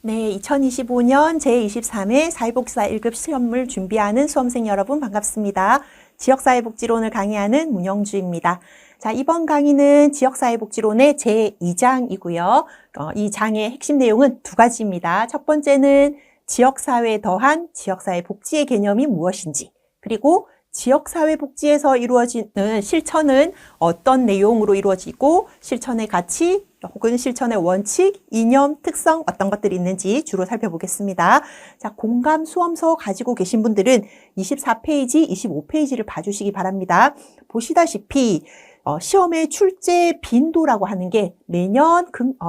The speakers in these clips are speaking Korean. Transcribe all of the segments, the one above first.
네, 2025년 제23회 사회복지사 1급 시험을 준비하는 수험생 여러분 반갑습니다. 지역사회복지론을 강의하는 문영주입니다. 자, 이번 강의는 지역사회복지론의 제2장이고요. 이 장의 핵심 내용은 두 가지입니다. 첫 번째는 지역사회에 더한 지역사회복지의 개념이 무엇인지, 그리고 지역사회복지에서 이루어지는 실천은 어떤 내용으로 이루어지고 실천의 가치 혹은 실천의 원칙, 이념, 특성 어떤 것들이 있는지 주로 살펴보겠습니다. 자, 공감 수험서 가지고 계신 분들은 24페이지, 25페이지를 봐주시기 바랍니다. 보시다시피 시험의 출제 빈도라고 하는 게 매년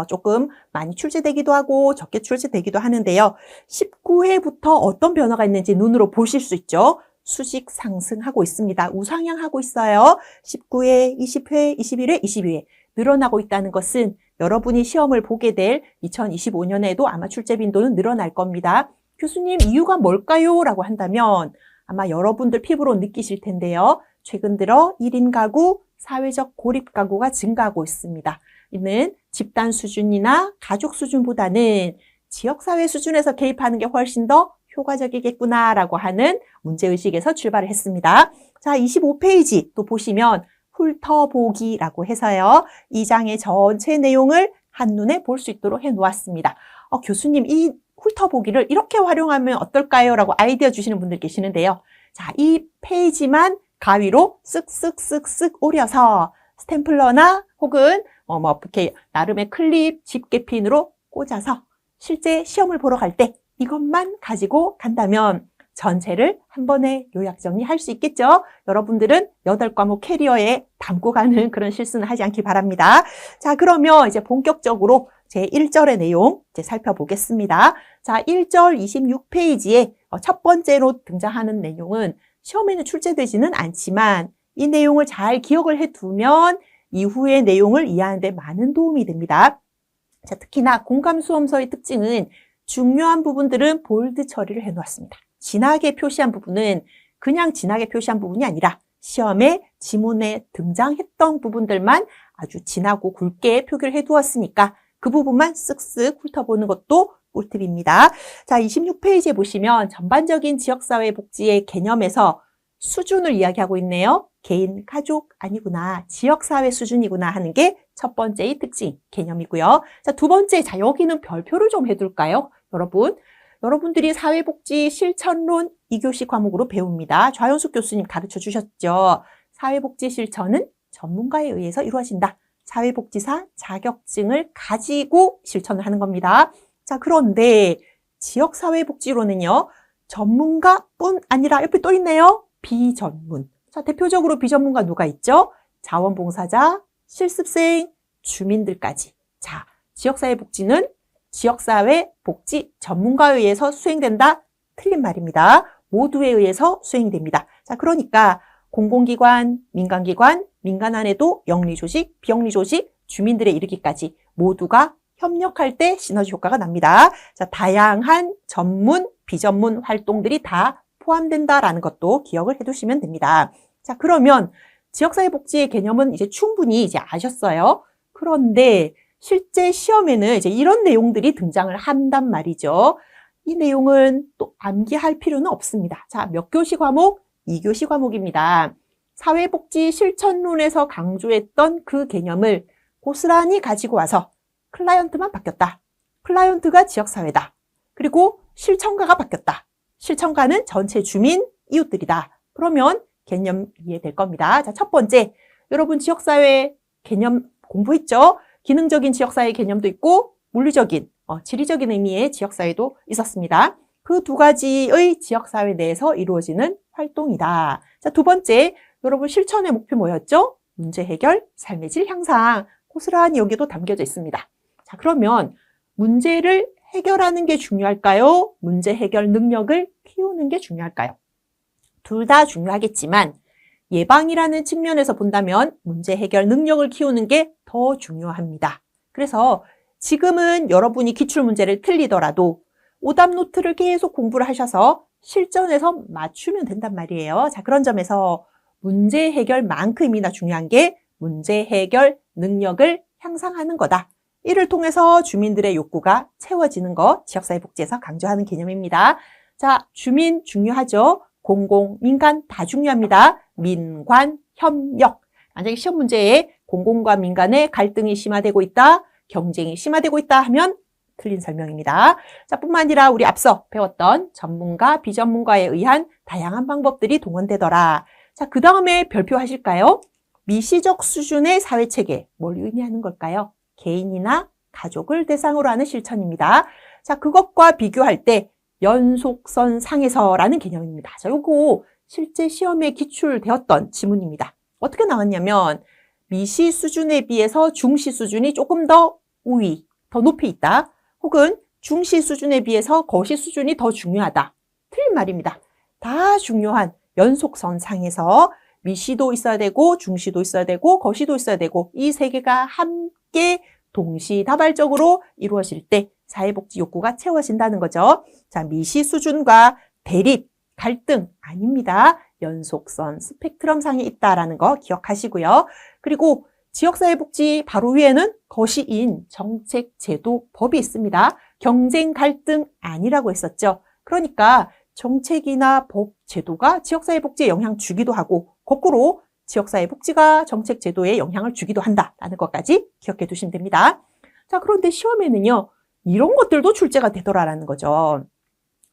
조금 많이 출제되기도 하고 적게 출제되기도 하는데요. 19회부터 어떤 변화가 있는지 눈으로 보실 수 있죠. 수직 상승하고 있습니다. 우상향하고 있어요. 19회, 20회, 21회, 22회 늘어나고 있다는 것은 여러분이 시험을 보게 될 2025년에도 아마 출제 빈도는 늘어날 겁니다. 교수님, 이유가 뭘까요? 라고 한다면 아마 여러분들 피부로 느끼실 텐데요. 최근 들어 1인 가구, 사회적 고립 가구가 증가하고 있습니다. 이는 집단 수준이나 가족 수준보다는 지역사회 수준에서 개입하는 게 훨씬 더 효과적이겠구나라고 하는 문제의식에서 출발을 했습니다. 자, 25페이지 또 보시면 훑어보기라고 해서요. 이 장의 전체 내용을 한눈에 볼 수 있도록 해놓았습니다. 교수님, 이 훑어보기를 이렇게 활용하면 어떨까요? 라고 아이디어 주시는 분들 계시는데요. 자, 이 페이지만 가위로 쓱쓱쓱쓱 오려서 스탬플러나 혹은 이렇게 나름의 클립, 집게핀으로 꽂아서 실제 시험을 보러 갈 때 이것만 가지고 간다면 전체를 한 번에 요약 정리할 수 있겠죠? 여러분들은 8과목 캐리어에 담고 가는 그런 실수는 하지 않기 바랍니다. 자, 그러면 이제 본격적으로 제 1절의 내용 이제 살펴보겠습니다. 자, 1절 26페이지에 첫 번째로 등장하는 내용은 시험에는 출제되지는 않지만 이 내용을 잘 기억을 해두면 이후의 내용을 이해하는 데 많은 도움이 됩니다. 자, 특히나 공감수험서의 특징은 중요한 부분들은 볼드 처리를 해놓았습니다. 진하게 표시한 부분은 그냥 진하게 표시한 부분이 아니라 시험에 지문에 등장했던 부분들만 아주 진하고 굵게 표기를 해두었으니까 그 부분만 쓱쓱 훑어보는 것도 꿀팁입니다. 자, 26페이지에 보시면 전반적인 지역사회 복지의 개념에서 수준을 이야기하고 있네요. 개인, 가족 아니구나, 지역사회 수준이구나 하는 게 첫 번째의 특징, 개념이고요. 자, 두 번째, 자, 여기는 별표를 좀 해둘까요? 여러분들이 사회복지 실천론 2교시 과목으로 배웁니다. 좌연숙 교수님 가르쳐 주셨죠. 사회복지 실천은 전문가에 의해서 이루어진다. 사회복지사 자격증을 가지고 실천을 하는 겁니다. 자, 그런데 지역사회복지론은요, 전문가뿐 아니라 옆에 또 있네요. 비전문. 자, 대표적으로 비전문가 누가 있죠? 자원봉사자, 실습생, 주민들까지. 자, 지역사회복지는 지역사회 복지 전문가에 의해서 수행된다? 틀린 말입니다. 모두에 의해서 수행됩니다. 자, 그러니까 공공기관, 민간기관, 민간 안에도 영리조직, 비영리조직, 주민들에 이르기까지 모두가 협력할 때 시너지 효과가 납니다. 자, 다양한 전문, 비전문 활동들이 다 포함된다라는 것도 기억을 해두시면 됩니다. 자, 그러면 지역사회복지의 개념은 이제 충분히 이제 아셨어요. 그런데 실제 시험에는 이제 이런 내용들이 등장을 한단 말이죠. 이 내용은 또 암기할 필요는 없습니다. 자, 몇 교시 과목? 2교시 과목입니다. 사회복지 실천론에서 강조했던 그 개념을 고스란히 가지고 와서 클라이언트만 바뀌었다. 클라이언트가 지역사회다. 그리고 실천가가 바뀌었다. 실천가는 전체 주민, 이웃들이다. 그러면 개념 이해될 겁니다. 자, 첫 번째, 여러분 지역사회 개념 공부했죠? 기능적인 지역사회 개념도 있고 물리적인, 지리적인 의미의 지역사회도 있었습니다. 그 두 가지의 지역사회 내에서 이루어지는 활동이다. 자, 두 번째, 여러분 실천의 목표 뭐였죠? 문제 해결, 삶의 질 향상. 고스란히 여기도 담겨져 있습니다. 자, 그러면 문제를 해결하는 게 중요할까요? 문제 해결 능력을 키우는 게 중요할까요? 둘 다 중요하겠지만 예방이라는 측면에서 본다면 문제 해결 능력을 키우는 게 더 중요합니다. 그래서 지금은 여러분이 기출문제를 틀리더라도 오답 노트를 계속 공부를 하셔서 실전에서 맞추면 된단 말이에요. 자, 그런 점에서 문제 해결만큼이나 중요한 게 문제 해결 능력을 향상하는 거다. 이를 통해서 주민들의 욕구가 채워지는 것, 지역사회복지에서 강조하는 개념입니다. 자, 주민 중요하죠. 공공, 민간 다 중요합니다. 민관, 협력. 만약에 시험 문제에 공공과 민간의 갈등이 심화되고 있다, 경쟁이 심화되고 있다 하면 틀린 설명입니다. 자, 뿐만 아니라 우리 앞서 배웠던 전문가, 비전문가에 의한 다양한 방법들이 동원되더라. 자, 그 다음에 별표하실까요? 미시적 수준의 사회체계, 뭘 의미하는 걸까요? 개인이나 가족을 대상으로 하는 실천입니다. 자, 그것과 비교할 때 연속선 상에서라는 개념입니다. 자, 요거 실제 시험에 기출되었던 지문입니다. 어떻게 나왔냐면 미시 수준에 비해서 중시 수준이 조금 더 우위, 더 높이 있다. 혹은 중시 수준에 비해서 거시 수준이 더 중요하다. 틀린 말입니다. 다 중요한 연속선 상에서 미시도 있어야 되고 중시도 있어야 되고 거시도 있어야 되고 이 세 개가 함께 동시다발적으로 이루어질 때 사회복지 욕구가 채워진다는 거죠. 자, 미시 수준과 대립, 갈등 아닙니다. 연속선, 스펙트럼 상에 있다라는 거 기억하시고요. 그리고 지역사회복지 바로 위에는 거시인 정책제도법이 있습니다. 경쟁, 갈등 아니라고 했었죠. 그러니까 정책이나 법, 제도가 지역사회복지에 영향 주기도 하고 거꾸로 지역사회복지가 정책제도에 영향을 주기도 한다라는 것까지 기억해 두시면 됩니다. 자, 그런데 시험에는요. 이런 것들도 출제가 되더라라는 거죠.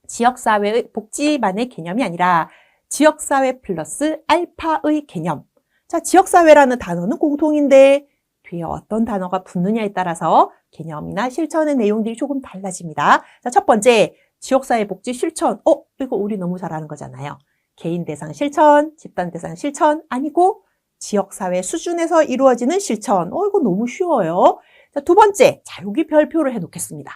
지역사회의 복지만의 개념이 아니라 지역사회 플러스 알파의 개념. 자, 지역사회라는 단어는 공통인데 뒤에 어떤 단어가 붙느냐에 따라서 개념이나 실천의 내용들이 조금 달라집니다. 자, 첫 번째, 지역사회 복지 실천. 이거 우리 너무 잘 아는 거잖아요. 개인 대상 실천, 집단 대상 실천 아니고 지역사회 수준에서 이루어지는 실천. 이거 너무 쉬워요. 자, 두 번째, 자, 여기 별표를 해놓겠습니다.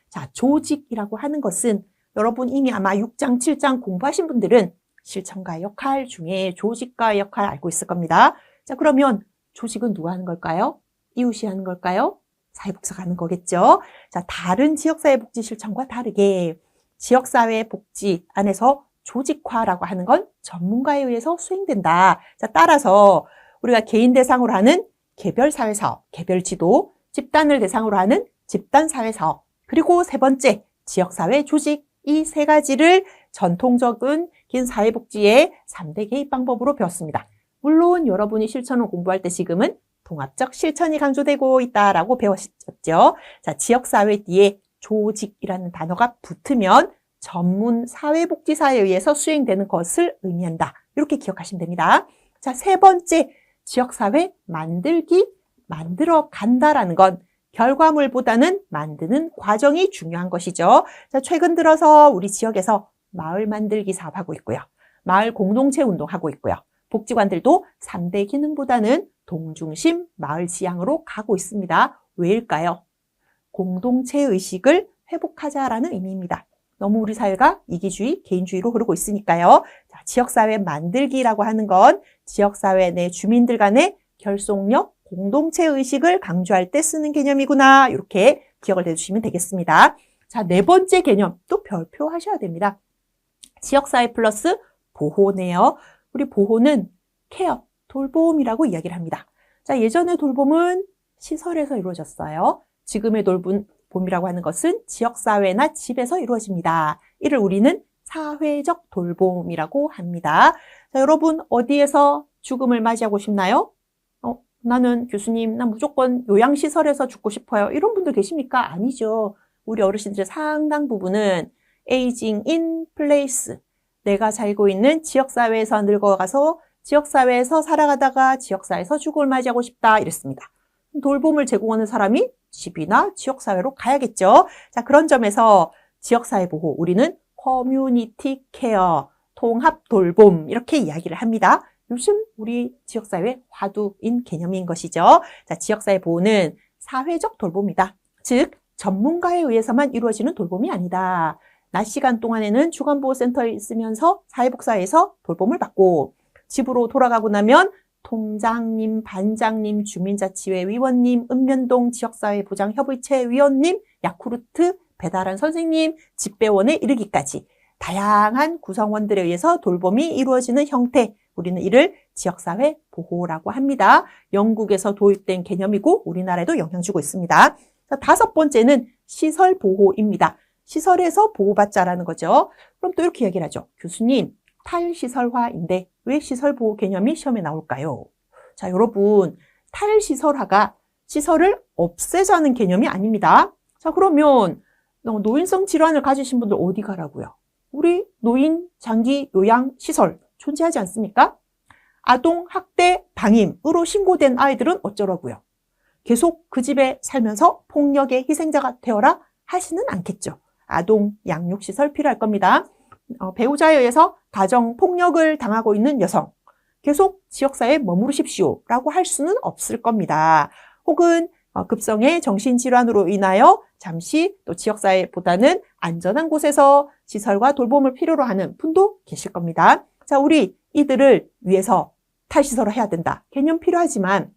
자, 조직이라고 하는 것은 여러분 이미 아마 6장, 7장 공부하신 분들은 실천과 역할 중에 조직과 역할 알고 있을 겁니다. 자, 그러면 조직은 누가 하는 걸까요? 이웃이 하는 걸까요? 사회복지가 하는 거겠죠. 자, 다른 지역사회복지 실천과 다르게 지역사회복지 안에서 조직화라고 하는 건 전문가에 의해서 수행된다. 자, 따라서 우리가 개인 대상으로 하는 개별사회사업, 개별지도, 집단을 대상으로 하는 집단사회사업, 그리고 세 번째, 지역사회 조직, 이 세 가지를 전통적인 사회복지의 3대 개입 방법으로 배웠습니다. 물론 여러분이 실천을 공부할 때 지금은 통합적 실천이 강조되고 있다라고 배웠었죠. 자, 지역사회 뒤에 조직이라는 단어가 붙으면 전문 사회복지사에 의해서 수행되는 것을 의미한다. 이렇게 기억하시면 됩니다. 자, 세 번째, 지역사회 만들기, 만들어 간다라는 건 결과물보다는 만드는 과정이 중요한 것이죠. 자, 최근 들어서 우리 지역에서 마을 만들기 사업하고 있고요. 마을 공동체 운동하고 있고요. 복지관들도 3대 기능보다는 동중심 마을 지향으로 가고 있습니다. 왜일까요? 공동체 의식을 회복하자라는 의미입니다. 너무 우리 사회가 이기주의, 개인주의로 흐르고 있으니까요. 자, 지역사회 만들기라고 하는 건 지역사회 내 주민들 간의 결속력, 공동체 의식을 강조할 때 쓰는 개념이구나. 이렇게 기억을 해주시면 되겠습니다. 자, 네 번째 개념 또 별표하셔야 됩니다. 지역사회 플러스 보호네요. 우리 보호는 케어, 돌봄이라고 이야기를 합니다. 자, 예전의 돌봄은 시설에서 이루어졌어요. 지금의 돌봄이라고 하는 것은 지역사회나 집에서 이루어집니다. 이를 우리는 사회적 돌봄이라고 합니다. 자, 여러분 어디에서 죽음을 맞이하고 싶나요? 나는 교수님, 나 무조건 요양시설에서 죽고 싶어요. 이런 분들 계십니까? 아니죠. 우리 어르신들의 상당 부분은 에이징 인 플레이스, 내가 살고 있는 지역사회에서 늙어가서 지역사회에서 살아가다가 지역사회에서 죽음을 맞이하고 싶다 이랬습니다. 돌봄을 제공하는 사람이 집이나 지역사회로 가야겠죠. 자, 그런 점에서 지역사회 보호, 우리는 커뮤니티 케어, 통합 돌봄 이렇게 이야기를 합니다. 요즘 우리 지역사회 화두인 개념인 것이죠. 자, 지역사회 보호는 사회적 돌봄이다. 즉, 전문가에 의해서만 이루어지는 돌봄이 아니다. 낮 시간 동안에는 주간보호센터에 있으면서 사회복사에서 돌봄을 받고 집으로 돌아가고 나면 통장님, 반장님, 주민자치회 위원님, 읍면동 지역사회보장협의체 위원님, 야쿠르트, 배달한 선생님, 집배원에 이르기까지 다양한 구성원들에 의해서 돌봄이 이루어지는 형태, 우리는 이를 지역사회 보호라고 합니다. 영국에서 도입된 개념이고 우리나라에도 영향 주고 있습니다. 자, 5번째는 시설 보호입니다. 시설에서 보호받자라는 거죠. 그럼 또 이렇게 얘기를 하죠. 교수님, 탈시설화인데 왜 시설 보호 개념이 시험에 나올까요? 자, 여러분, 탈시설화가 시설을 없애자는 개념이 아닙니다. 자, 그러면 노인성 질환을 가지신 분들 어디 가라고요? 우리 노인 장기 요양 시설 존재하지 않습니까? 아동 학대 방임으로 신고된 아이들은 어쩌라고요? 계속 그 집에 살면서 폭력의 희생자가 되어라 하시는 않겠죠. 아동 양육시설 필요할 겁니다. 배우자에 의해서 가정 폭력을 당하고 있는 여성, 계속 지역사회에 머무르십시오 라고 할 수는 없을 겁니다. 혹은 급성의 정신질환으로 인하여 잠시 또 지역사회보다는 안전한 곳에서 시설과 돌봄을 필요로 하는 분도 계실 겁니다. 자, 우리 이들을 위해서 탈시설을 해야 된다. 개념 필요하지만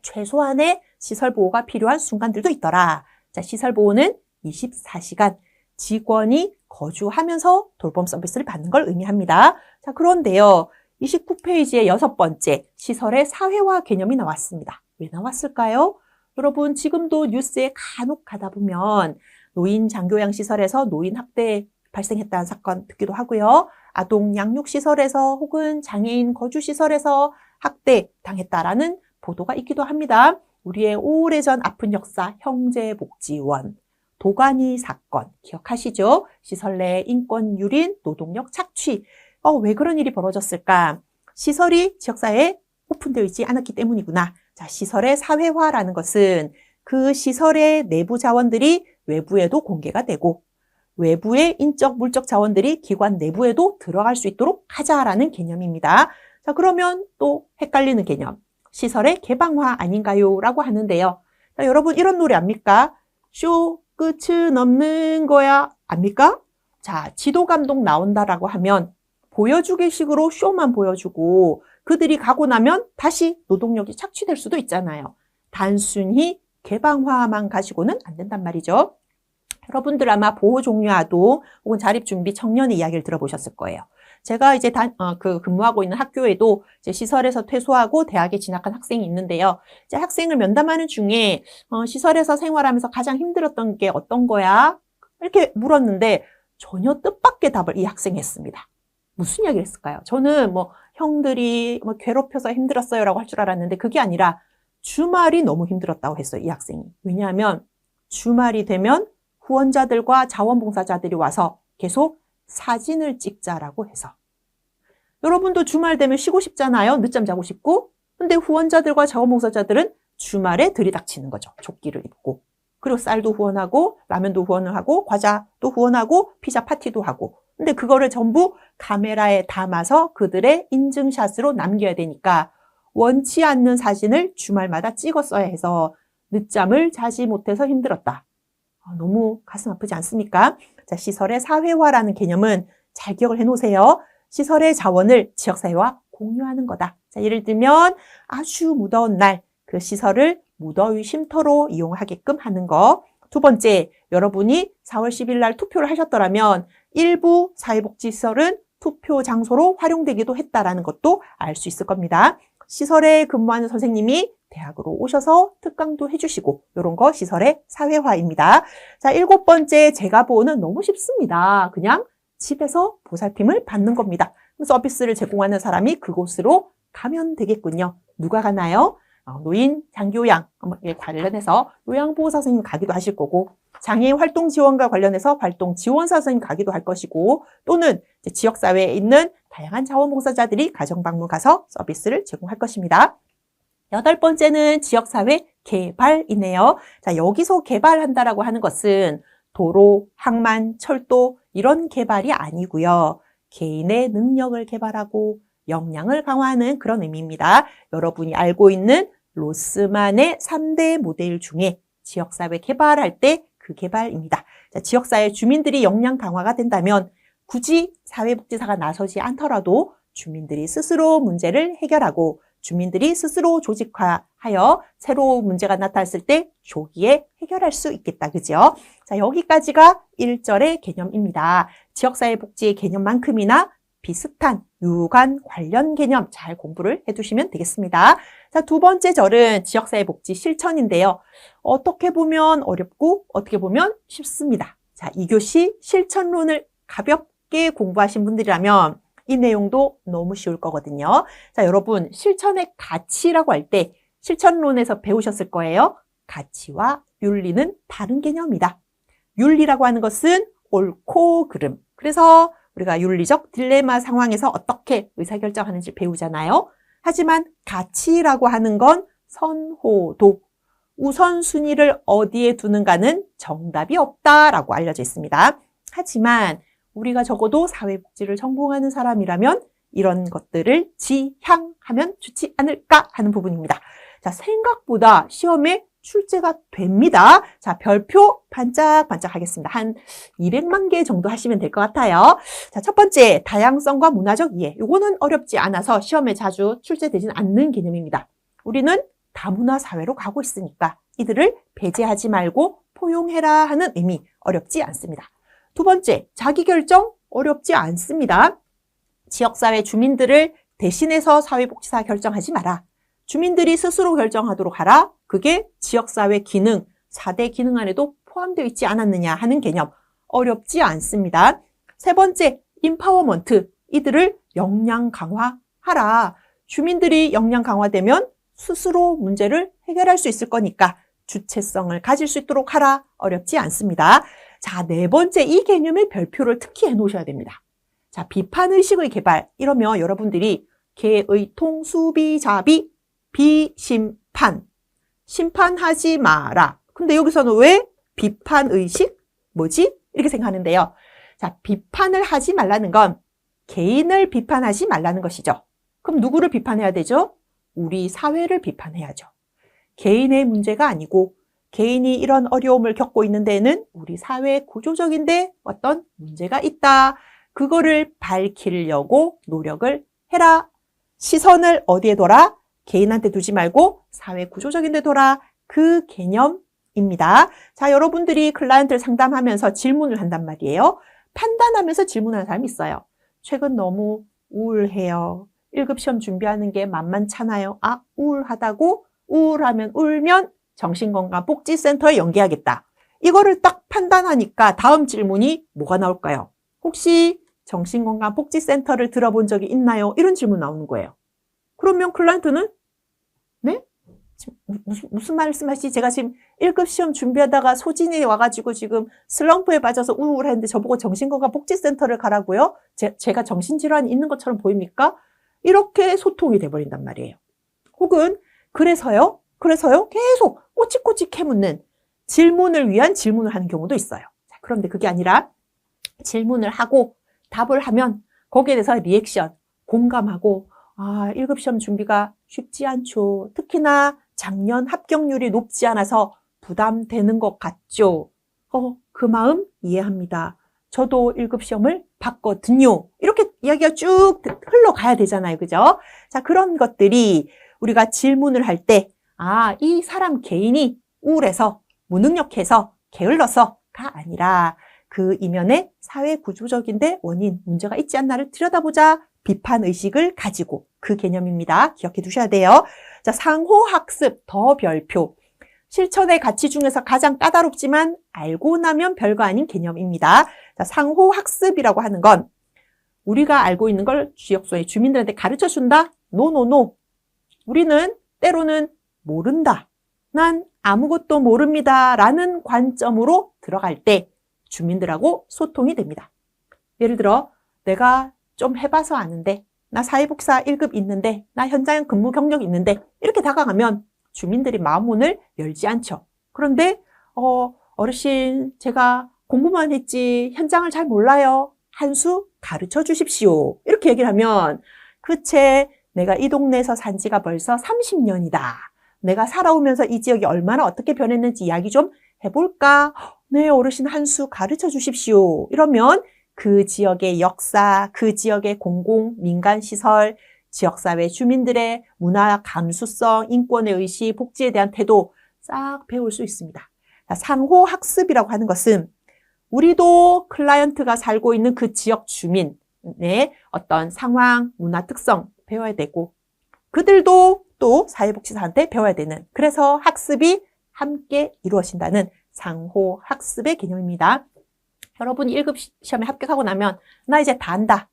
최소한의 시설 보호가 필요한 순간들도 있더라. 자, 시설 보호는 24시간 직원이 거주하면서 돌봄 서비스를 받는 걸 의미합니다. 자, 그런데요. 29페이지의 6번째, 시설의 사회화 개념이 나왔습니다. 왜 나왔을까요? 여러분, 지금도 뉴스에 간혹 가다 보면 노인 장교양시설에서 노인 학대 발생했다는 사건 듣기도 하고요. 아동 양육시설에서 혹은 장애인 거주시설에서 학대 당했다라는 보도가 있기도 합니다. 우리의 오래전 아픈 역사, 형제복지원, 도가니 사건 기억하시죠? 시설 내 인권 유린, 노동력 착취. 왜 그런 일이 벌어졌을까? 시설이 지역사회에 오픈되어 있지 않았기 때문이구나. 자, 시설의 사회화라는 것은 그 시설의 내부 자원들이 외부에도 공개가 되고 외부의 인적, 물적 자원들이 기관 내부에도 들어갈 수 있도록 하자라는 개념입니다. 자, 그러면 또 헷갈리는 개념. 시설의 개방화 아닌가요? 라고 하는데요. 자, 여러분 이런 노래 압니까? 쇼 끝은 없는 거야. 압니까? 자, 지도 감독 나온다라고 하면 보여주기식으로 쇼만 보여주고 그들이 가고 나면 다시 노동력이 착취될 수도 있잖아요. 단순히 개방화만 가지고는 안 된단 말이죠. 여러분들 아마 보호 종료 아동 혹은 자립준비 청년의 이야기를 들어보셨을 거예요. 제가 이제 근무하고 있는 학교에도 이제 시설에서 퇴소하고 대학에 진학한 학생이 있는데요. 이제 학생을 면담하는 중에 시설에서 생활하면서 가장 힘들었던 게 어떤 거야? 이렇게 물었는데 전혀 뜻밖의 답을 이 학생이 했습니다. 무슨 이야기를 했을까요? 저는 형들이 괴롭혀서 힘들었어요라고 할 줄 알았는데 그게 아니라 주말이 너무 힘들었다고 했어요, 이 학생이. 왜냐하면 주말이 되면 후원자들과 자원봉사자들이 와서 계속 사진을 찍자라고 해서. 여러분도 주말 되면 쉬고 싶잖아요. 늦잠 자고 싶고. 근데 후원자들과 자원봉사자들은 주말에 들이닥치는 거죠. 조끼를 입고. 그리고 쌀도 후원하고 라면도 후원을 하고 과자도 후원하고 피자 파티도 하고. 근데 그거를 전부 카메라에 담아서 그들의 인증샷으로 남겨야 되니까 원치 않는 사진을 주말마다 찍었어야 해서 늦잠을 자지 못해서 힘들었다. 너무 가슴 아프지 않습니까? 자, 시설의 사회화라는 개념은 잘 기억을 해놓으세요. 시설의 자원을 지역사회와 공유하는 거다. 자, 예를 들면 아주 무더운 날 그 시설을 무더위 쉼터로 이용하게끔 하는 거. 두 번째, 여러분이 4월 10일 날 투표를 하셨더라면 일부 사회복지시설은 투표 장소로 활용되기도 했다라는 것도 알 수 있을 겁니다. 시설에 근무하는 선생님이 대학으로 오셔서 특강도 해주시고 이런 거 시설의 사회화입니다. 자, 7번째 제가 보호는 너무 쉽습니다. 그냥 집에서 보살핌을 받는 겁니다. 서비스를 제공하는 사람이 그곳으로 가면 되겠군요. 누가 가나요? 노인 장기요양 관련해서 요양보호사 선생님 가기도 하실 거고 장애인 활동 지원과 관련해서 활동 지원사 선생님 가기도 할 것이고 또는 지역사회에 있는 다양한 자원봉사자들이 가정방문 가서 서비스를 제공할 것입니다. 8번째는 지역사회 개발이네요. 자, 여기서 개발한다라고 하는 것은 도로, 항만, 철도 이런 개발이 아니고요. 개인의 능력을 개발하고 역량을 강화하는 그런 의미입니다. 여러분이 알고 있는 로스만의 3대 모델 중에 지역사회 개발할 때 그 개발입니다. 자, 지역사회 주민들이 역량 강화가 된다면 굳이 사회복지사가 나서지 않더라도 주민들이 스스로 문제를 해결하고 주민들이 스스로 조직화하여 새로운 문제가 나타났을 때 조기에 해결할 수 있겠다. 그죠? 자, 여기까지가 1절의 개념입니다. 지역사회복지의 개념만큼이나 비슷한 유관 관련 개념 잘 공부를 해두시면 되겠습니다. 자, 두 번째 절은 지역사회복지 실천인데요. 어떻게 보면 어렵고 어떻게 보면 쉽습니다. 자, 2교시 실천론을 가볍게 공부하신 분들이라면 이 내용도 너무 쉬울 거거든요. 자, 여러분 실천의 가치라고 할 때 실천론에서 배우셨을 거예요. 가치와 윤리는 다른 개념이다. 윤리라고 하는 것은 옳고 그름. 그래서 우리가 윤리적 딜레마 상황에서 어떻게 의사결정하는지 배우잖아요. 하지만 가치라고 하는 건 선호도, 우선순위를 어디에 두는가는 정답이 없다라고 알려져 있습니다. 하지만 우리가 적어도 사회복지를 전공하는 사람이라면 이런 것들을 지향하면 좋지 않을까 하는 부분입니다. 자, 생각보다 시험에 출제가 됩니다. 자, 별표 반짝반짝 하겠습니다. 한 200만 개 정도 하시면 될 것 같아요. 자, 첫 번째, 다양성과 문화적 이해. 이거는 어렵지 않아서 시험에 자주 출제되진 않는 개념입니다. 우리는 다문화 사회로 가고 있으니까 이들을 배제하지 말고 포용해라 하는 의미, 어렵지 않습니다. 두 번째, 자기결정 어렵지 않습니다. 지역사회 주민들을 대신해서 사회복지사 결정하지 마라. 주민들이 스스로 결정하도록 하라. 그게 지역사회 기능, 4대 기능 안에도 포함되어 있지 않았느냐 하는 개념. 어렵지 않습니다. 세 번째, 임파워먼트. 이들을 역량 강화하라. 주민들이 역량 강화되면 스스로 문제를 해결할 수 있을 거니까 주체성을 가질 수 있도록 하라. 어렵지 않습니다. 자, 네 번째, 이 개념의 별표를 특히 해놓으셔야 됩니다. 자, 비판의식의 개발. 이러면 여러분들이 개의 통, 수비, 자비, 비심판. 심판하지 마라. 근데 여기서는 왜 비판의식? 뭐지? 이렇게 생각하는데요. 자, 비판을 하지 말라는 건 개인을 비판하지 말라는 것이죠. 그럼 누구를 비판해야 되죠? 우리 사회를 비판해야죠. 개인의 문제가 아니고 개인이 이런 어려움을 겪고 있는 데에는 우리 사회 구조적인데 어떤 문제가 있다. 그거를 밝히려고 노력을 해라. 시선을 어디에 둬라? 개인한테 두지 말고 사회 구조적인 데 둬라. 그 개념입니다. 자, 여러분들이 클라이언트를 상담하면서 질문을 한단 말이에요. 판단하면서 질문하는 사람이 있어요. 최근 너무 우울해요. 1급 시험 준비하는 게 만만찮아요. 아, 우울하다고? 우울하면 울면 정신건강복지센터에 연계하겠다. 이거를 딱 판단하니까 다음 질문이 뭐가 나올까요? 혹시 정신건강복지센터를 들어본 적이 있나요? 이런 질문 나오는 거예요. 그러면 클라이언트는 네? 지금 무슨 말씀하시지? 제가 지금 1급 시험 준비하다가 소진이 와가지고 지금 슬럼프에 빠져서 우울했는데 저보고 정신건강복지센터를 가라고요? 제가 정신질환이 있는 것처럼 보입니까? 이렇게 소통이 돼버린단 말이에요. 혹은 그래서요 계속 꼬치꼬치 캐묻는 질문을 위한 질문을 하는 경우도 있어요. 자, 그런데 그게 아니라 질문을 하고 답을 하면 거기에 대해서 리액션, 공감하고 1급 시험 준비가 쉽지 않죠. 특히나 작년 합격률이 높지 않아서 부담되는 것 같죠. 그 마음 이해합니다. 저도 1급 시험을 봤거든요. 이렇게 이야기가 쭉 흘러가야 되잖아요. 그죠? 자, 그런 것들이 우리가 질문을 할 때, 이 사람 개인이 우울해서, 무능력해서, 게을러서가 아니라 그 이면에 사회 구조적인데 원인, 문제가 있지 않나를 들여다보자. 비판의식을 가지고 그 개념입니다. 기억해 두셔야 돼요. 자, 상호학습 더 별표. 실천의 가치 중에서 가장 까다롭지만 알고 나면 별거 아닌 개념입니다. 자, 상호학습이라고 하는 건 우리가 알고 있는 걸 지역소의 주민들한테 가르쳐준다? 노노노. 우리는 때로는 모른다. 난 아무것도 모릅니다. 라는 관점으로 들어갈 때 주민들하고 소통이 됩니다. 예를 들어 내가 좀 해봐서 아는데 나 사회복지사 1급 있는데 나 현장 근무 경력 있는데 이렇게 다가가면 주민들이 마음문을 열지 않죠. 그런데 어르신 제가 공부만 했지 현장을 잘 몰라요. 한 수 가르쳐 주십시오. 이렇게 얘기를 하면 그치 내가 이 동네에서 산 지가 벌써 30년이다. 내가 살아오면서 이 지역이 얼마나 어떻게 변했는지 이야기 좀 해볼까? 네, 어르신 한 수 가르쳐 주십시오. 이러면 그 지역의 역사, 그 지역의 공공, 민간시설, 지역사회 주민들의 문화 감수성, 인권의 의식, 복지에 대한 태도 싹 배울 수 있습니다. 상호학습이라고 하는 것은 우리도 클라이언트가 살고 있는 그 지역 주민, 어떤 상황, 문화 특성 배워야 되고 그들도 또 사회복지사한테 배워야 되는 그래서 학습이 함께 이루어진다는 상호 학습의 개념입니다. 여러분이 1급 시험에 합격하고 나면 나 이제 다 안다.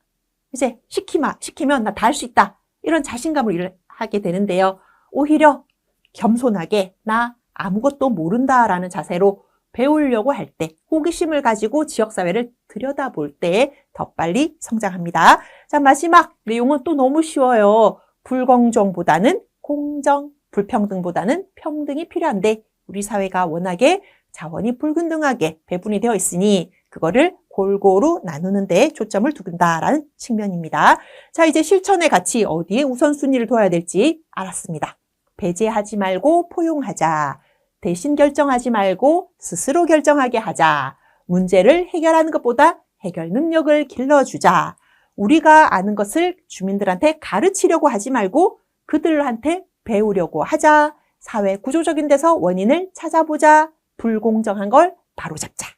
이제 시키면 나 다 할 수 있다. 이런 자신감을 하게 되는데요. 오히려 겸손하게 나 아무것도 모른다라는 자세로 배우려고 할 때, 호기심을 가지고 지역사회를 들여다볼 때 더 빨리 성장합니다. 자, 마지막 내용은 또 너무 쉬워요. 불공정보다는 공정, 불평등보다는 평등이 필요한데 우리 사회가 워낙에 자원이 불균등하게 배분이 되어 있으니 그거를 골고루 나누는 데 초점을 두는다라는 측면입니다. 자, 이제 실천의 가치 어디에 우선순위를 둬야 될지 알았습니다. 배제하지 말고 포용하자. 대신 결정하지 말고 스스로 결정하게 하자. 문제를 해결하는 것보다 해결 능력을 길러주자. 우리가 아는 것을 주민들한테 가르치려고 하지 말고 그들한테 배우려고 하자. 사회 구조적인 데서 원인을 찾아보자. 불공정한 걸 바로잡자.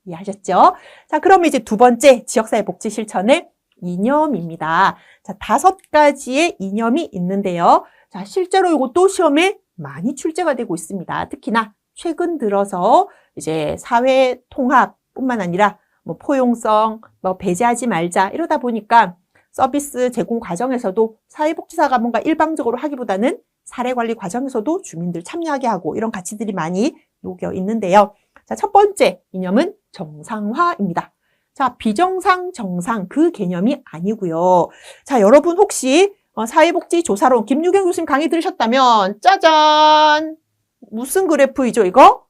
이해하셨죠? 자, 그럼 이제 두 번째 지역사회 복지 실천의 이념입니다. 자, 5가지의 이념이 있는데요. 자, 실제로 이것도 시험에 많이 출제가 되고 있습니다. 특히나 최근 들어서 이제 사회 통합뿐만 아니라 뭐 포용성, 뭐 배제하지 말자 이러다 보니까 서비스 제공 과정에서도 사회복지사가 뭔가 일방적으로 하기보다는 사례관리 과정에서도 주민들 참여하게 하고 이런 가치들이 많이 녹여 있는데요. 자, 첫 번째 이념은 정상화입니다. 자, 비정상, 정상 그 개념이 아니고요. 자, 여러분 혹시 사회복지조사론 김유경 교수님 강의 들으셨다면 짜잔! 무슨 그래프이죠, 이거?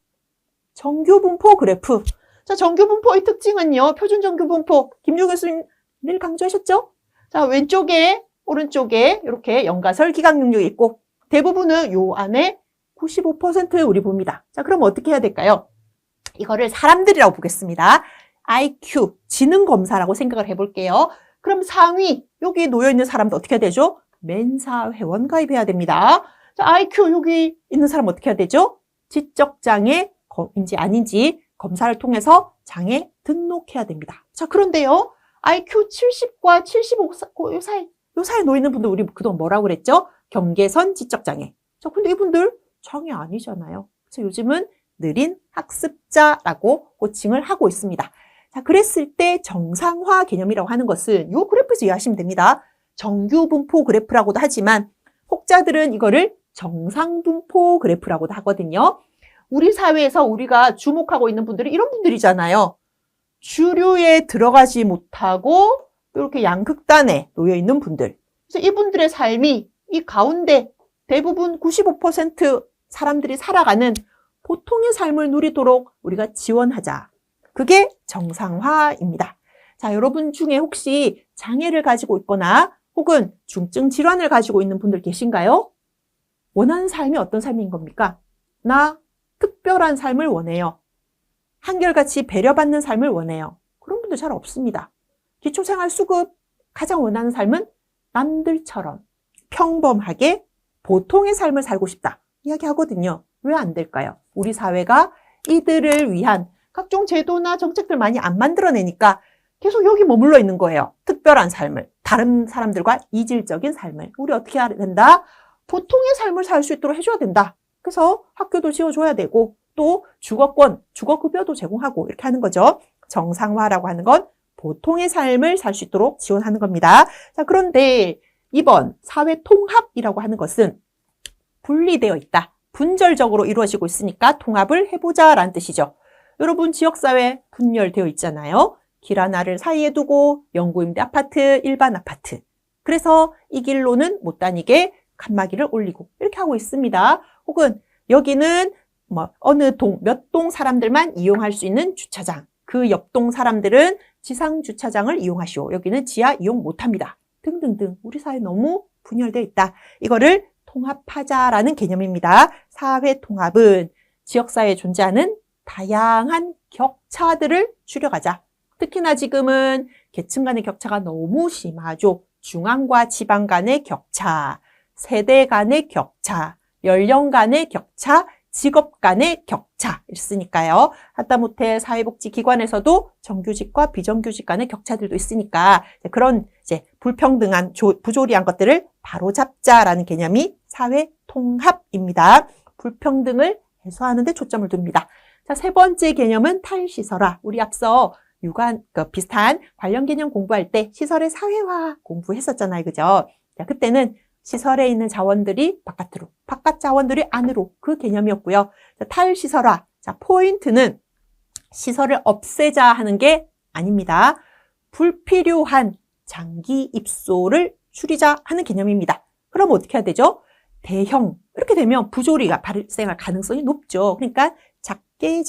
정규분포 그래프. 자, 정규분포의 특징은요. 표준정규분포. 김유경 교수님 늘 강조하셨죠? 자, 왼쪽에, 오른쪽에 이렇게 연가설 기강 능력이 있고 대부분은 요 안에 95%를 우리 봅니다. 자, 그럼 어떻게 해야 될까요? 이거를 사람들이라고 보겠습니다. IQ, 지능검사라고 생각을 해볼게요. 그럼 상위, 여기 놓여있는 사람도 어떻게 해야 되죠? 멘사 회원 가입해야 됩니다. 자, IQ 여기 있는 사람 어떻게 해야 되죠? 지적장애인지 아닌지 검사를 통해서 장애 등록해야 됩니다. 자, 그런데요. IQ 70과 75, 요 사이에 놓여있는 분들 우리 그동안 뭐라고 그랬죠? 경계선 지적장애. 자, 근데 이분들 장애 아니잖아요. 그래서 요즘은 느린 학습자라고 호칭을 하고 있습니다. 자, 그랬을 때 정상화 개념이라고 하는 것은 이 그래프에서 이해하시면 됩니다. 정규분포 그래프라고도 하지만 혹자들은 이거를 정상분포 그래프라고도 하거든요. 우리 사회에서 우리가 주목하고 있는 분들이 이런 분들이잖아요. 주류에 들어가지 못하고 이렇게 양극단에 놓여 있는 분들. 그래서 이분들의 삶이 이 가운데 대부분 95% 사람들이 살아가는 보통의 삶을 누리도록 우리가 지원하자. 그게 정상화입니다. 자, 여러분 중에 혹시 장애를 가지고 있거나 혹은 중증 질환을 가지고 있는 분들 계신가요? 원하는 삶이 어떤 삶인 겁니까? 나 특별한 삶을 원해요. 한결같이 배려받는 삶을 원해요. 그런 분들 잘 없습니다. 기초생활수급 가장 원하는 삶은 남들처럼 평범하게 보통의 삶을 살고 싶다. 이야기하거든요. 왜 안 될까요? 우리 사회가 이들을 위한 각종 제도나 정책들 많이 안 만들어내니까 계속 여기 머물러 있는 거예요. 특별한 삶을, 다른 사람들과 이질적인 삶을. 우리 어떻게 해야 된다? 보통의 삶을 살 수 있도록 해줘야 된다. 그래서 학교도 지어줘야 되고 또 주거권, 주거급여도 제공하고 이렇게 하는 거죠. 정상화라고 하는 건 보통의 삶을 살 수 있도록 지원하는 겁니다. 자, 그런데 이번 사회통합이라고 하는 것은 분리되어 있다. 분절적으로 이루어지고 있으니까 통합을 해보자라는 뜻이죠. 여러분 지역사회 분열되어 있잖아요. 길 하나를 사이에 두고 영구임대 아파트, 일반 아파트. 그래서 이 길로는 못 다니게 칸막이를 올리고 이렇게 하고 있습니다. 혹은 여기는 뭐 어느 동, 몇 동 사람들만 이용할 수 있는 주차장. 그 옆 동 사람들은 지상 주차장을 이용하시오. 여기는 지하 이용 못합니다. 등등등. 우리 사회 너무 분열되어 있다. 이거를 통합하자라는 개념입니다. 사회 통합은 지역사회에 존재하는 다양한 격차들을 줄여가자. 특히나 지금은 계층 간의 격차가 너무 심하죠. 중앙과 지방 간의 격차, 세대 간의 격차, 연령 간의 격차, 직업 간의 격차 있으니까요. 하다못해 사회복지기관에서도 정규직과 비정규직 간의 격차들도 있으니까 그런 이제 불평등한 부조리한 것들을 바로잡자라는 개념이 사회통합입니다. 불평등을 해소하는 데 초점을 둡니다. 자, 세 번째 개념은 탈시설화. 우리 앞서 비슷한 관련 개념 공부할 때 시설의 사회화 공부했었잖아요. 그죠? 자, 그때는 시설에 있는 자원들이 바깥으로, 바깥 자원들이 안으로 그 개념이었고요. 자, 탈시설화. 자, 포인트는 시설을 없애자 하는 게 아닙니다. 불필요한 장기 입소를 줄이자 하는 개념입니다. 그럼 어떻게 해야 되죠? 대형. 이렇게 되면 부조리가 발생할 가능성이 높죠. 그러니까 작게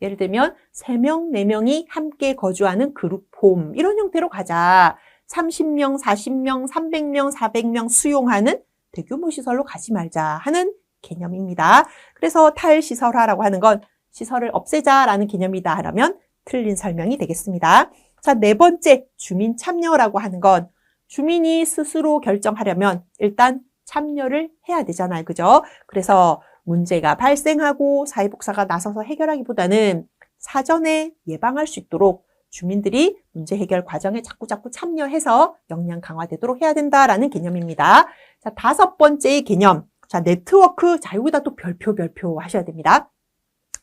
예를 들면 3명, 4명이 함께 거주하는 그룹홈 이런 형태로 가자. 30명, 40명, 300명, 400명 수용하는 대규모 시설로 가지 말자 하는 개념입니다. 그래서 탈시설화라고 하는 건 시설을 없애자라는 개념이다 하면 틀린 설명이 되겠습니다. 자, 네 번째 주민 참여라고 하는 건 주민이 스스로 결정하려면 일단 참여를 해야 되잖아요. 그죠? 그래서 문제가 발생하고 사회복사가 나서서 해결하기보다는 사전에 예방할 수 있도록 주민들이 문제 해결 과정에 자꾸 참여해서 역량 강화되도록 해야 된다라는 개념입니다. 자, 다섯 번째의 개념. 자, 네트워크. 자, 여기다 또 별표 하셔야 됩니다.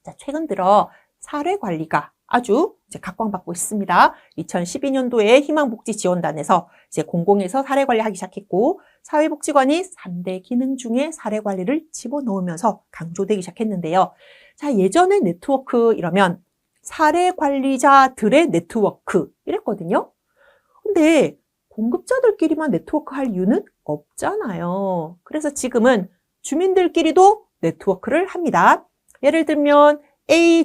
자, 최근 들어 사례 관리가 아주 이제 각광받고 있습니다. 2012년도에 희망복지지원단에서 이제 공공에서 사례 관리하기 시작했고 사회복지관이 3대 기능 중에 사례 관리를 집어넣으면서 강조되기 시작했는데요. 자, 예전에 네트워크 이러면 사례 관리자들의 네트워크 이랬거든요. 근데 공급자들끼리만 네트워크 할 이유는 없잖아요. 그래서 지금은 주민들끼리도 네트워크를 합니다. 예를 들면 A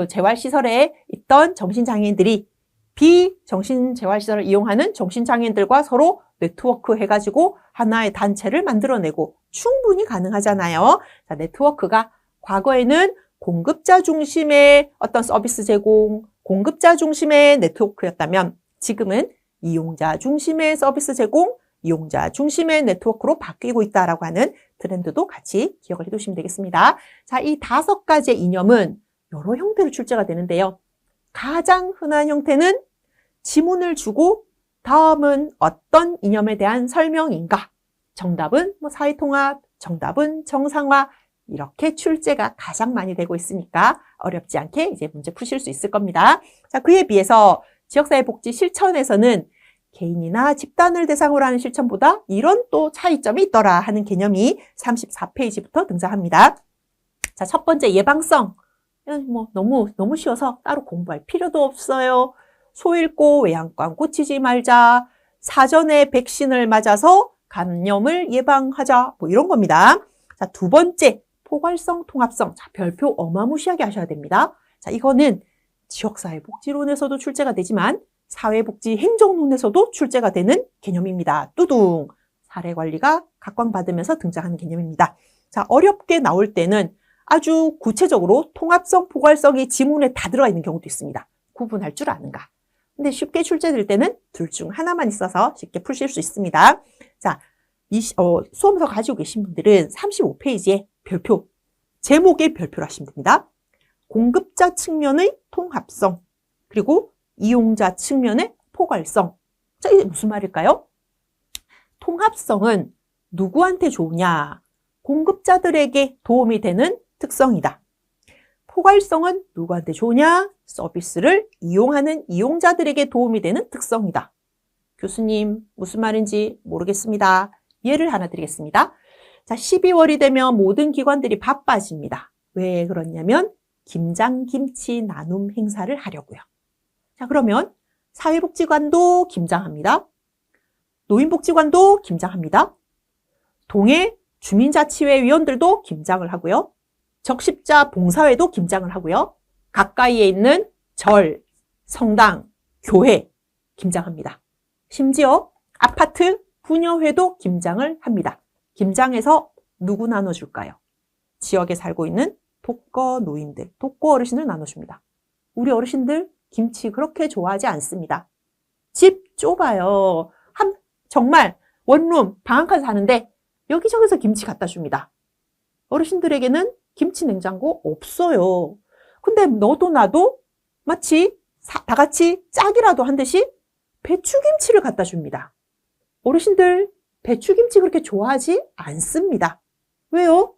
재활시설에 있던 정신장애인들이 B 정신재활시설을 이용하는 정신장애인들과 서로 네트워크 해가지고 하나의 단체를 만들어내고 충분히 가능하잖아요. 자, 네트워크가 과거에는 공급자 중심의 어떤 서비스 제공, 공급자 중심의 네트워크였다면 지금은 이용자 중심의 서비스 제공, 이용자 중심의 네트워크로 바뀌고 있다라고 하는 트렌드도 같이 기억을 해두시면 되겠습니다. 자, 이 5가지의 이념은 여러 형태로 출제가 되는데요. 가장 흔한 형태는 지문을 주고 다음은 어떤 이념에 대한 설명인가? 정답은 사회통합, 정답은 정상화 이렇게 출제가 가장 많이 되고 있으니까 어렵지 않게 이제 문제 푸실 수 있을 겁니다. 자, 그에 비해서 지역사회복지 실천에서는 개인이나 집단을 대상으로 하는 실천보다 이런 또 차이점이 있더라 하는 개념이 34페이지부터 등장합니다. 자, 첫 번째 예방성. 너무 쉬워서 따로 공부할 필요도 없어요. 소 잃고 외양간 고치지 말자. 사전에 백신을 맞아서 감염을 예방하자. 이런 겁니다. 자, 두 번째 포괄성, 통합성. 자, 별표 어마무시하게 하셔야 됩니다. 자, 이거는 지역사회복지론에서도 출제가 되지만 사회복지 행정론에서도 출제가 되는 개념입니다. 뚜둥. 사례관리가 각광받으면서 등장하는 개념입니다. 자, 어렵게 나올 때는 아주 구체적으로 통합성, 포괄성이 지문에 다 들어가 있는 경우도 있습니다. 구분할 줄 아는가. 근데 쉽게 출제될 때는 둘 중 하나만 있어서 쉽게 푸실 수 있습니다. 자, 수험서 가지고 계신 분들은 35페이지에 별표, 제목에 별표를 하시면 됩니다. 공급자 측면의 통합성, 그리고 이용자 측면의 포괄성. 자, 이게 무슨 말일까요? 통합성은 누구한테 좋으냐? 공급자들에게 도움이 되는 특성이다. 포괄성은 누구한테 좋으냐? 서비스를 이용하는 이용자들에게 도움이 되는 특성이다. 교수님, 무슨 말인지 모르겠습니다. 예를 하나 드리겠습니다. 자, 12월이 되면 모든 기관들이 바빠집니다. 왜 그러냐면 김장김치 나눔 행사를 하려고요. 자, 그러면 사회복지관도 김장합니다. 노인복지관도 김장합니다. 동해 주민자치회 위원들도 김장을 하고요. 적십자 봉사회도 김장을 하고요. 가까이에 있는 절, 성당, 교회 김장합니다. 심지어 아파트, 부녀회도 김장을 합니다. 김장해서 누구 나눠줄까요? 지역에 살고 있는 독거 노인들, 독거 어르신들 나눠줍니다. 우리 어르신들 김치 그렇게 좋아하지 않습니다. 집 좁아요. 정말 원룸, 방 한 칸 사는데 여기저기서 김치 갖다 줍니다. 어르신들에게는 김치 냉장고 없어요. 근데 너도 나도 마치 다 같이 짝이라도 한 듯이 배추김치를 갖다 줍니다. 어르신들 배추김치 그렇게 좋아하지 않습니다. 왜요?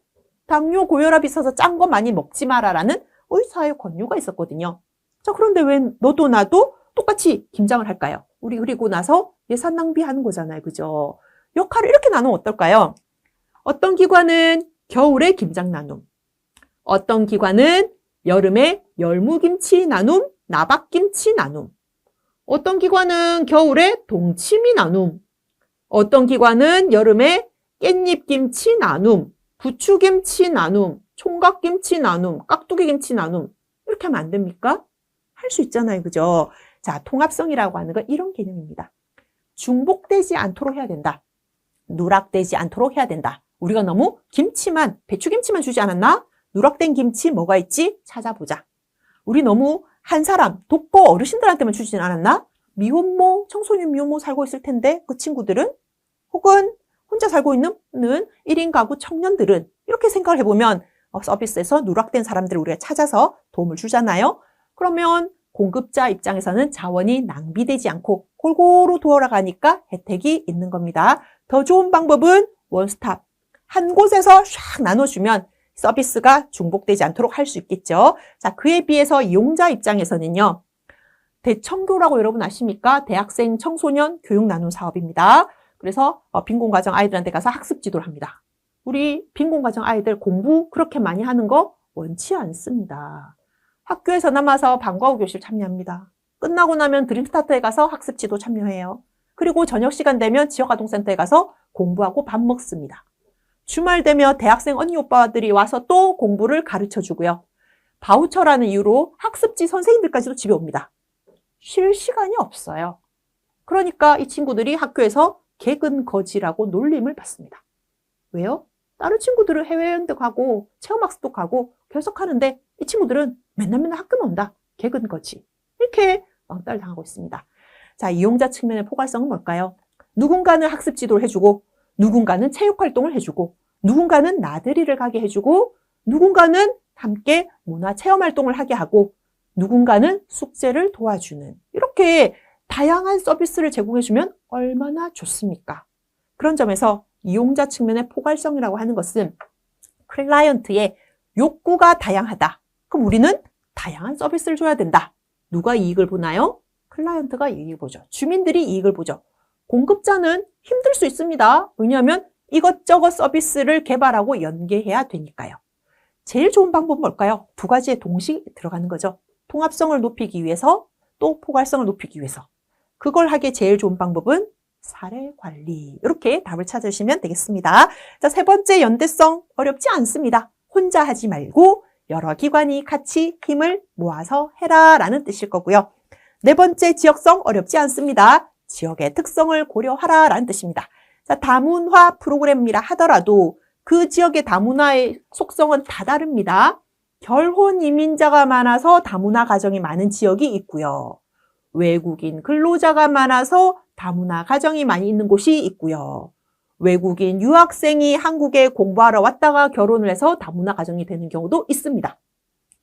당뇨, 고혈압 있어서 짠 거 많이 먹지 마라라는 의사의 권유가 있었거든요. 자, 그런데 왜 너도 나도 똑같이 김장을 할까요? 우리 그리고 나서 예산 낭비하는 거잖아요. 그죠? 역할을 이렇게 나누면 어떨까요? 어떤 기관은 겨울에 김장 나눔, 어떤 기관은 여름에 열무김치 나눔, 나박김치 나눔, 어떤 기관은 겨울에 동치미 나눔, 어떤 기관은 여름에 깻잎김치 나눔, 부추김치 나눔, 총각김치 나눔, 깍두기김치 나눔 이렇게 하면 안 됩니까? 할 수 있잖아요. 그죠? 자, 통합성이라고 하는 건 이런 개념입니다. 중복되지 않도록 해야 된다. 누락되지 않도록 해야 된다. 우리가 너무 김치만, 배추김치만 주지 않았나? 누락된 김치 뭐가 있지? 찾아보자. 우리 너무 한 사람, 독거 어르신들한테만 주진 않았나? 미혼모, 청소년 미혼모 살고 있을 텐데 그 친구들은 혹은 혼자 살고 있는 1인 가구 청년들은 이렇게 생각을 해보면 서비스에서 누락된 사람들을 우리가 찾아서 도움을 주잖아요. 그러면 공급자 입장에서는 자원이 낭비되지 않고 골고루 돌아가니까 혜택이 있는 겁니다. 더 좋은 방법은 원스톱. 한 곳에서 샥 나눠주면 서비스가 중복되지 않도록 할 수 있겠죠. 자, 그에 비해서 이용자 입장에서는요. 대청교라고 여러분 아십니까? 대학생 청소년 교육 나눔 사업입니다. 그래서 빈곤가정 아이들한테 가서 학습 지도를 합니다. 우리 빈곤가정 아이들 공부 그렇게 많이 하는 거 원치 않습니다. 학교에서 남아서 방과후 교실 참여합니다. 끝나고 나면 드림스타터에 가서 학습 지도 참여해요. 그리고 저녁 시간 되면 지역아동센터에 가서 공부하고 밥 먹습니다. 주말 되면 대학생 언니 오빠들이 와서 또 공부를 가르쳐 주고요. 바우처라는 이유로 학습지 선생님들까지도 집에 옵니다. 쉴 시간이 없어요. 그러니까 이 친구들이 학교에서 개근거지라고 놀림을 받습니다. 왜요? 다른 친구들은 해외여행도 가고 체험학습도 가고 결석하는데 이 친구들은 맨날 학교만 온다. 개근거지. 이렇게 왕따를 당하고 있습니다. 자, 이용자 측면의 포괄성은 뭘까요? 누군가는 학습 지도를 해주고 누군가는 체육활동을 해주고 누군가는 나들이를 가게 해주고 누군가는 함께 문화체험활동을 하게 하고 누군가는 숙제를 도와주는 이렇게 다양한 서비스를 제공해주면 얼마나 좋습니까? 그런 점에서 이용자 측면의 포괄성이라고 하는 것은 클라이언트의 욕구가 다양하다. 그럼 우리는 다양한 서비스를 줘야 된다. 누가 이익을 보나요? 클라이언트가 이익을 보죠. 주민들이 이익을 보죠. 공급자는 힘들 수 있습니다. 왜냐하면 이것저것 서비스를 개발하고 연계해야 되니까요. 제일 좋은 방법은 뭘까요? 두 가지의 동시에 들어가는 거죠. 통합성을 높이기 위해서 또 포괄성을 높이기 위해서. 그걸 하기에 제일 좋은 방법은 사례 관리. 이렇게 답을 찾으시면 되겠습니다. 자, 세 번째 연대성 어렵지 않습니다. 혼자 하지 말고 여러 기관이 같이 힘을 모아서 해라 라는 뜻일 거고요. 네 번째 지역성 어렵지 않습니다. 지역의 특성을 고려하라 라는 뜻입니다. 자, 다문화 프로그램이라 하더라도 그 지역의 다문화의 속성은 다 다릅니다. 결혼 이민자가 많아서 다문화 가정이 많은 지역이 있고요. 외국인 근로자가 많아서 다문화 가정이 많이 있는 곳이 있고요. 외국인 유학생이 한국에 공부하러 왔다가 결혼을 해서 다문화 가정이 되는 경우도 있습니다.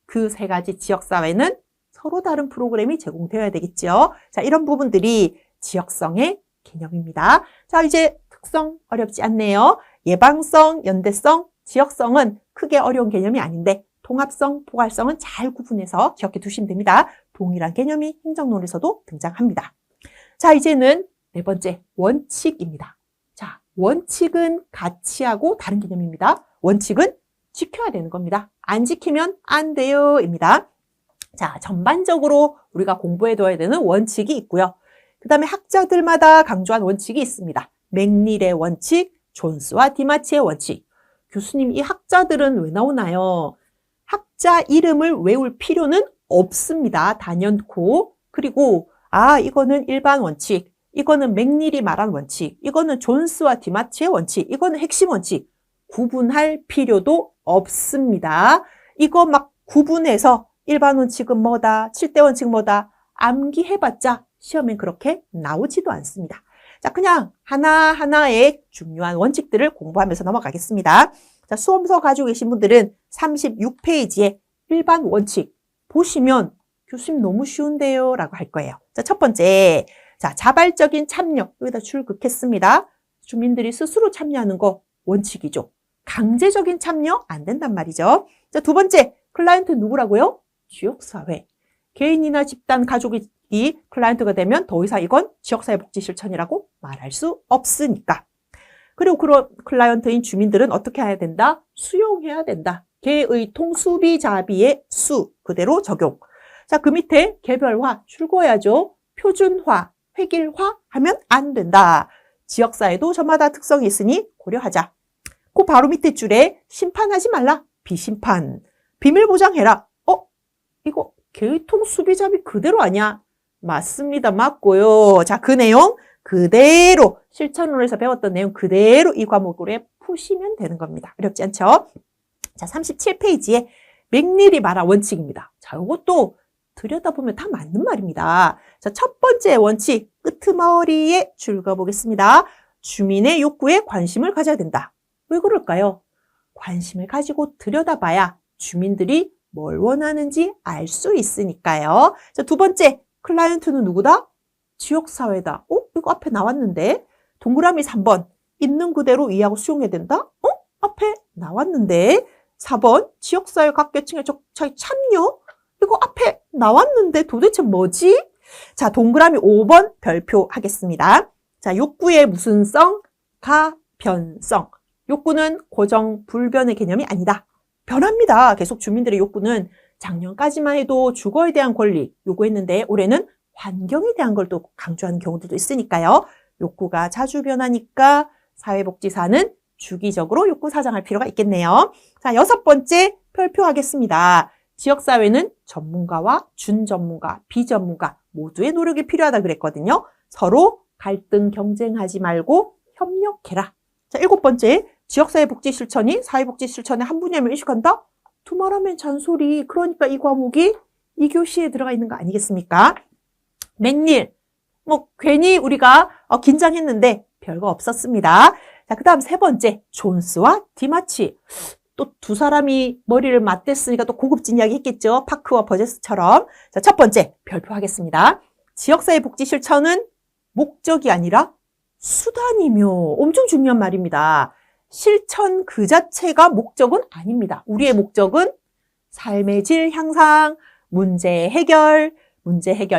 그 세 가지 지역사회는 서로 다른 프로그램이 제공되어야 되겠죠. 자, 이런 부분들이 지역성의 개념입니다. 자, 이제 특성 어렵지 않네요. 예방성, 연대성, 지역성은 크게 어려운 개념이 아닌데 통합성, 포괄성은 잘 구분해서 기억해 두시면 됩니다. 동일한 개념이 행정론에서도 등장합니다. 자, 이제는 네 번째 원칙입니다. 자, 원칙은 가치하고 다른 개념입니다. 원칙은 지켜야 되는 겁니다. 안 지키면 안 돼요입니다. 자, 전반적으로 우리가 공부해둬야 되는 원칙이 있고요. 그 다음에 학자들마다 강조한 원칙이 있습니다. 맥닐의 원칙, 존스와 디마치의 원칙. 교수님, 이 학자들은 왜 나오나요? 학자 이름을 외울 필요는 없습니다. 단연코. 그리고 이거는 일반 원칙, 이거는 맥닐이 말한 원칙, 이거는 존스와 디마치의 원칙, 이거는 핵심 원칙. 구분할 필요도 없습니다. 이거 막 구분해서 일반 원칙은 뭐다, 7대 원칙 뭐다 암기해봤자 시험엔 그렇게 나오지도 않습니다. 자, 그냥 하나하나의 중요한 원칙들을 공부하면서 넘어가겠습니다. 자, 수험서 가지고 계신 분들은 36페이지에 일반 원칙 보시면 교수님 너무 쉬운데요 라고 할 거예요. 자, 첫 번째, 자, 자발적인 참여. 여기다 줄 긋겠습니다. 주민들이 스스로 참여하는 거 원칙이죠. 강제적인 참여 안 된단 말이죠. 자, 두 번째, 클라이언트 누구라고요? 지역사회. 개인이나 집단, 가족이 클라이언트가 되면 더 이상 이건 지역사회복지실천이라고 말할 수 없으니까. 그리고 그런 클라이언트인 주민들은 어떻게 해야 된다? 수용해야 된다. 개의 통수비자비의 수 그대로 적용. 자, 그 밑에 개별화 출고해야죠. 표준화, 획일화 하면 안 된다. 지역사회도 저마다 특성이 있으니 고려하자. 그 바로 밑에 줄에 심판하지 말라. 비심판. 비밀 보장해라. 이거 개의통 수비자비 그대로 아니야? 맞습니다. 맞고요. 자, 그 내용 그대로 실천론에서 배웠던 내용 그대로 이 과목으로 푸시면 되는 겁니다. 어렵지 않죠? 자, 37페이지에 맥닐이 말한 원칙입니다. 자, 이것도 들여다보면 다 맞는 말입니다. 자, 첫 번째 원칙 끄트머리에 줄 그어보겠습니다. 주민의 욕구에 관심을 가져야 된다. 왜 그럴까요? 관심을 가지고 들여다봐야 주민들이 뭘 원하는지 알 수 있으니까요. 자, 두 번째, 클라이언트는 누구다? 지역사회다. 이거 앞에 나왔는데. 동그라미 3번, 있는 그대로 이해하고 수용해야 된다? 앞에 나왔는데. 4번, 지역사회 각 계층의 적차의 참여? 이거 앞에 나왔는데 도대체 뭐지? 자, 동그라미 5번 별표 하겠습니다. 자, 욕구의 무슨 성? 가변성. 욕구는 고정, 불변의 개념이 아니다. 변합니다. 계속 주민들의 욕구는 작년까지만 해도 주거에 대한 권리 요구했는데 올해는 환경에 대한 걸 또 강조하는 경우들도 있으니까요. 욕구가 자주 변하니까 사회복지사는 주기적으로 욕구 사장할 필요가 있겠네요. 자, 6번째 별표하겠습니다. 지역사회는 전문가와 준전문가, 비전문가 모두의 노력이 필요하다 그랬거든요. 서로 갈등, 경쟁하지 말고 협력해라. 자, 7번째, 지역사회복지 실천이 사회복지 실천의 한 분야면 의식한다? 두말하면 잔소리. 그러니까 이 과목이 2교시에 들어가 있는 거 아니겠습니까? 맥닐. 괜히 우리가 긴장했는데 별거 없었습니다. 자, 그 다음 3번째, 존스와 디마치. 또 두 사람이 머리를 맞댔으니까 또 고급진 이야기 했겠죠. 파크와 버제스처럼. 자, 첫 번째, 별표하겠습니다. 지역사회복지 실천은 목적이 아니라 수단이며 엄청 중요한 말입니다. 실천 그 자체가 목적은 아닙니다. 우리의 목적은 삶의 질 향상, 문제 해결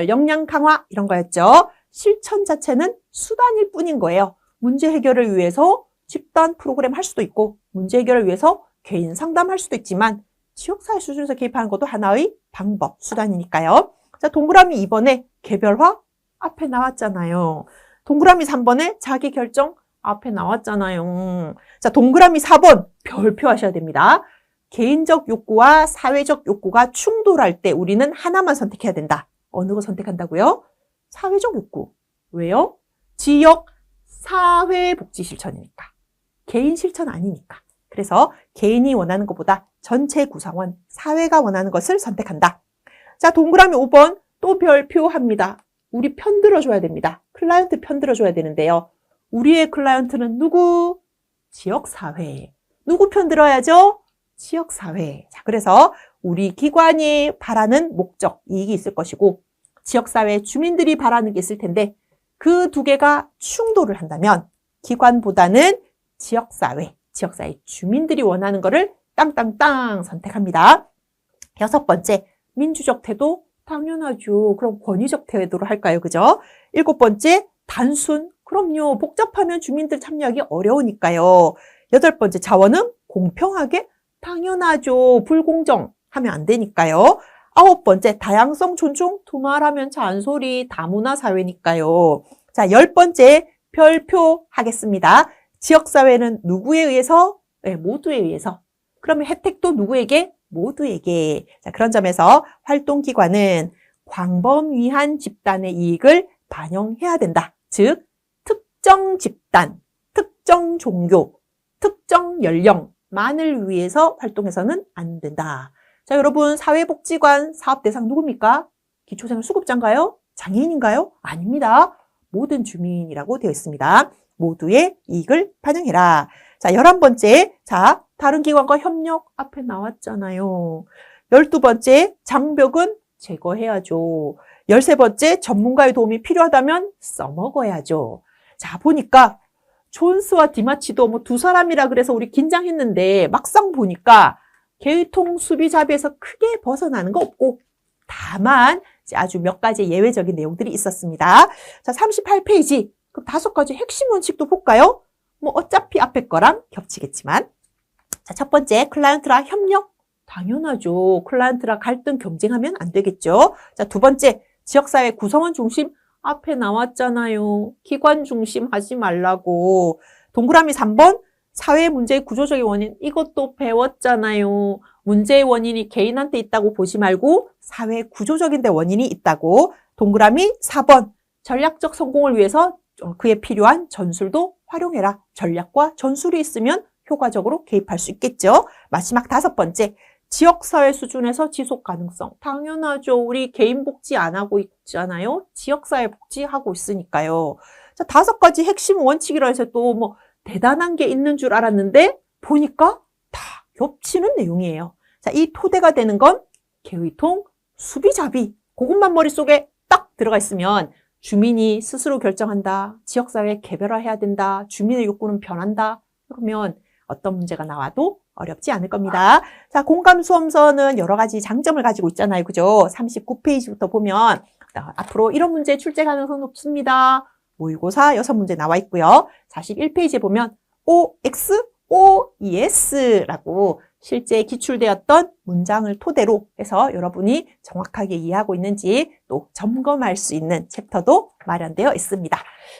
역량 강화 이런 거였죠. 실천 자체는 수단일 뿐인 거예요. 문제 해결을 위해서 집단 프로그램 할 수도 있고 문제 해결을 위해서 개인 상담할 수도 있지만 지역사회 수준에서 개입하는 것도 하나의 방법, 수단이니까요. 자, 동그라미 2번에 개별화 앞에 나왔잖아요. 동그라미 3번에 자기결정 앞에 나왔잖아요. 자, 동그라미 4번 별표 하셔야 됩니다. 개인적 욕구와 사회적 욕구가 충돌할 때 우리는 하나만 선택해야 된다. 어느 거 선택한다고요? 사회적 욕구. 왜요? 지역 사회복지 실천이니까. 개인 실천 아니니까. 그래서 개인이 원하는 것보다 전체 구성원, 사회가 원하는 것을 선택한다. 자, 동그라미 5번 또 별표합니다. 우리 편 들어줘야 됩니다. 클라이언트 편 들어줘야 되는데요. 우리의 클라이언트는 누구? 지역사회. 누구 편 들어야죠? 지역사회. 자, 그래서 우리 기관이 바라는 목적, 이익이 있을 것이고 지역사회 주민들이 바라는 게 있을 텐데 그 두 개가 충돌을 한다면 기관보다는 지역사회 주민들이 원하는 거를 땅땅땅 선택합니다. 6번째, 민주적 태도? 당연하죠. 그럼 권위적 태도로 할까요? 그죠? 7번째, 단순? 그럼요. 복잡하면 주민들 참여하기 어려우니까요. 8번째, 자원은 공평하게? 당연하죠. 불공정 하면 안 되니까요. 9번째, 다양성 존중? 두말하면 잔소리, 다문화 사회니까요. 자, 10번째, 별표 하겠습니다. 지역사회는 누구에 의해서? 네, 모두에 의해서. 그러면 혜택도 누구에게? 모두에게. 자, 그런 점에서 활동기관은 광범위한 집단의 이익을 반영해야 된다. 즉, 특정 집단, 특정 종교, 특정 연령만을 위해서 활동해서는 안 된다. 자, 여러분, 사회복지관 사업 대상 누굽니까? 기초생활수급자인가요? 장애인인가요? 아닙니다. 모든 주민이라고 되어 있습니다. 모두의 이익을 반영해라. 자, 11번째. 자, 다른 기관과 협력 앞에 나왔잖아요. 12번째, 장벽은 제거해야죠. 13번째, 전문가의 도움이 필요하다면 써먹어야죠. 자, 보니까 존스와 디마치도 뭐 두 사람이라 그래서 우리 긴장했는데 막상 보니까 계통 수비자비에서 크게 벗어나는 거 없고 다만 아주 몇 가지 예외적인 내용들이 있었습니다. 자, 38페이지. 그럼 5가지 핵심 원칙도 볼까요? 뭐 어차피 앞에 거랑 겹치겠지만. 자, 첫 번째, 클라이언트랑 협력. 당연하죠. 클라이언트랑 갈등 경쟁하면 안 되겠죠. 자, 두 번째, 지역사회 구성원 중심. 앞에 나왔잖아요. 기관 중심 하지 말라고. 동그라미 3번, 사회 문제의 구조적인 원인. 이것도 배웠잖아요. 문제의 원인이 개인한테 있다고 보지 말고 사회 구조적인 데 원인이 있다고. 동그라미 4번, 전략적 성공을 위해서 그에 필요한 전술도 활용해라. 전략과 전술이 있으면 효과적으로 개입할 수 있겠죠. 마지막 5번째, 지역사회 수준에서 지속 가능성. 당연하죠. 우리 개인 복지 안 하고 있잖아요. 지역사회 복지 하고 있으니까요. 자, 5가지 핵심 원칙이라 해서 또 뭐 대단한 게 있는 줄 알았는데 보니까 다 겹치는 내용이에요. 자, 이 토대가 되는 건 계의통, 수비자비. 그것만 머릿속에 딱 들어가 있으면 주민이 스스로 결정한다. 지역사회 개별화해야 된다. 주민의 욕구는 변한다. 그러면 어떤 문제가 나와도 어렵지 않을 겁니다. 자, 공감수험서는 여러 가지 장점을 가지고 있잖아요. 그죠? 39페이지부터 보면 앞으로 이런 문제 출제 가능성 높습니다. 모의고사 6문제 나와 있고요. 41페이지에 보면 OX, OES라고 실제 기출되었던 문장을 토대로 해서 여러분이 정확하게 이해하고 있는지 또 점검할 수 있는 챕터도 마련되어 있습니다.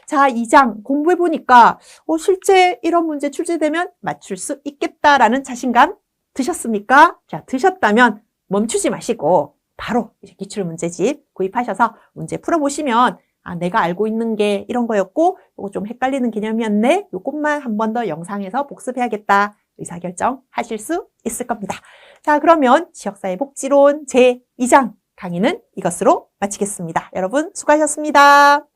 자, 2장 공부해보니까 실제 이런 문제 출제되면 맞출 수 있겠다라는 자신감 드셨습니까? 자, 드셨다면 멈추지 마시고 바로 이제 기출문제집 구입하셔서 문제 풀어보시면 내가 알고 있는 게 이런 거였고 이거 좀 헷갈리는 개념이었네. 요것만 한 번 더 영상에서 복습해야겠다. 의사결정 하실 수 있을 겁니다. 자, 그러면 지역사회복지론 제2장 강의는 이것으로 마치겠습니다. 여러분 수고하셨습니다.